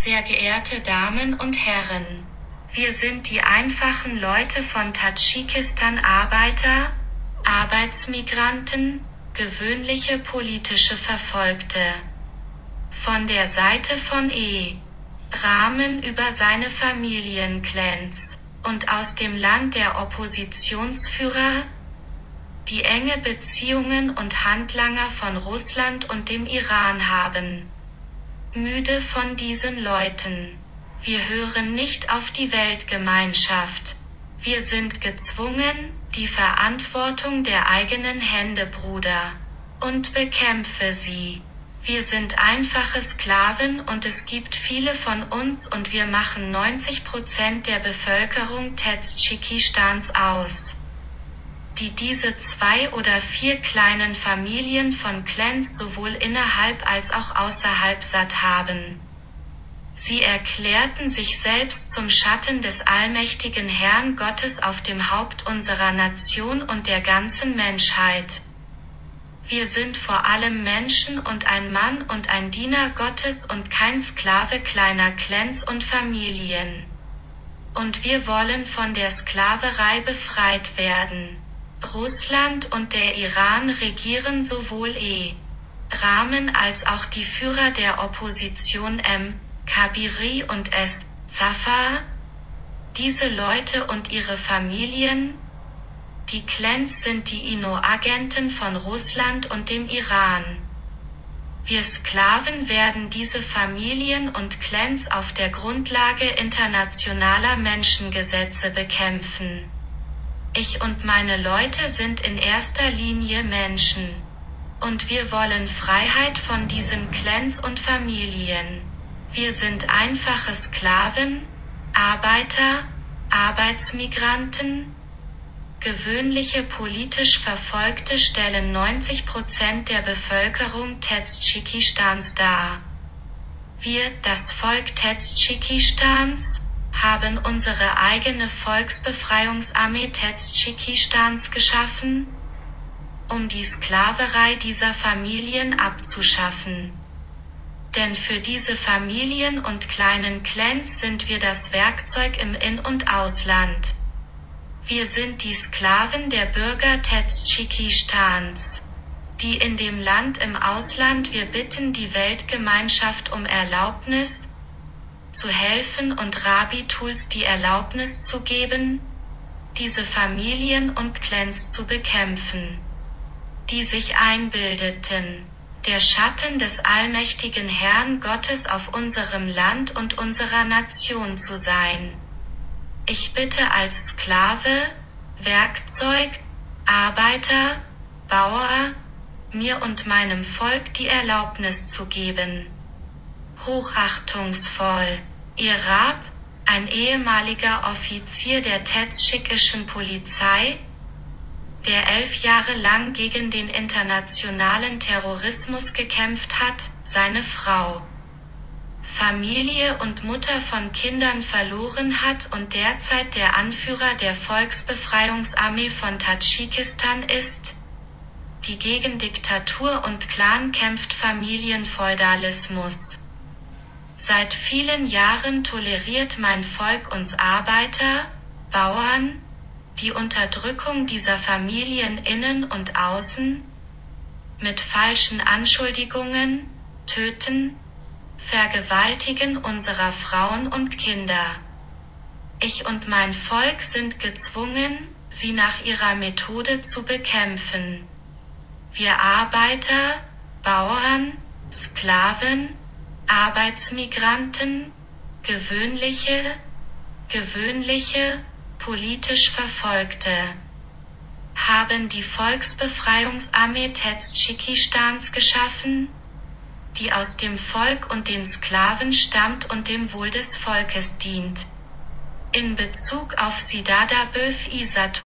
Sehr geehrte Damen und Herren, wir sind die einfachen Leute von Tadschikistan, Arbeiter, Arbeitsmigranten, gewöhnliche politische Verfolgte. Von der Seite von Rahmen über seine Familienclans und aus dem Land der Oppositionsführer, die enge Beziehungen und Handlanger von Russland und dem Iran haben. Müde von diesen Leuten. Wir hören nicht auf die Weltgemeinschaft. Wir sind gezwungen, die Verantwortung der eigenen Hände, Bruder, und bekämpfe sie. Wir sind einfache Sklaven und es gibt viele von uns und wir machen 90% der Bevölkerung Tadschikistans aus, die diese 2 oder 4 kleinen Familien von Clans sowohl innerhalb als auch außerhalb satt haben. Sie erklärten sich selbst zum Schatten des allmächtigen Herrn Gottes auf dem Haupt unserer Nation und der ganzen Menschheit. Wir sind vor allem Menschen und ein Mann und ein Diener Gottes und kein Sklave kleiner Clans und Familien. Und wir wollen von der Sklaverei befreit werden. Russland und der Iran regieren sowohl Rahmen als auch die Führer der Opposition Kabiri und Zafar. Diese Leute und ihre Familien, die Clans, sind die INO-Agenten von Russland und dem Iran. Wir Sklaven werden diese Familien und Clans auf der Grundlage internationaler Menschengesetze bekämpfen. Ich und meine Leute sind in erster Linie Menschen. Und wir wollen Freiheit von diesen Clans und Familien. Wir sind einfache Sklaven, Arbeiter, Arbeitsmigranten. Gewöhnliche politisch Verfolgte stellen 90% der Bevölkerung Tadschikistans dar. Wir, das Volk Tadschikistans, haben unsere eigene Volksbefreiungsarmee Tadschikistans geschaffen, um die Sklaverei dieser Familien abzuschaffen. Denn für diese Familien und kleinen Clans sind wir das Werkzeug im In- und Ausland. Wir sind die Sklaven der Bürger Tadschikistans, die in dem Land im Ausland. Wir bitten die Weltgemeinschaft um Erlaubnis, zu helfen und Rabi-Tools die Erlaubnis zu geben, diese Familien und Clans zu bekämpfen, die sich einbildeten, der Schatten des allmächtigen Herrn Gottes auf unserem Land und unserer Nation zu sein. Ich bitte als Sklave, Werkzeug, Arbeiter, Bauer, mir und meinem Volk die Erlaubnis zu geben. Hochachtungsvoll, Ihr Rab, ein ehemaliger Offizier der tadschikischen Polizei, der 11 Jahre lang gegen den internationalen Terrorismus gekämpft hat, seine Frau, Familie und Mutter von Kindern verloren hat und derzeit der Anführer der Volksbefreiungsarmee von Tadschikistan ist, die gegen Diktatur und Clan kämpft, Familienfeudalismus. Seit vielen Jahren toleriert mein Volk uns Arbeiter, Bauern, die Unterdrückung dieser Familien innen und außen, mit falschen Anschuldigungen, töten, vergewaltigen unserer Frauen und Kinder. Ich und mein Volk sind gezwungen, sie nach ihrer Methode zu bekämpfen. Wir Arbeiter, Bauern, Sklaven, Arbeitsmigranten, gewöhnliche, politisch Verfolgte, haben die Volksbefreiungsarmee Tadschikistans geschaffen, die aus dem Volk und den Sklaven stammt und dem Wohl des Volkes dient. In Bezug auf Sidada Böf Isat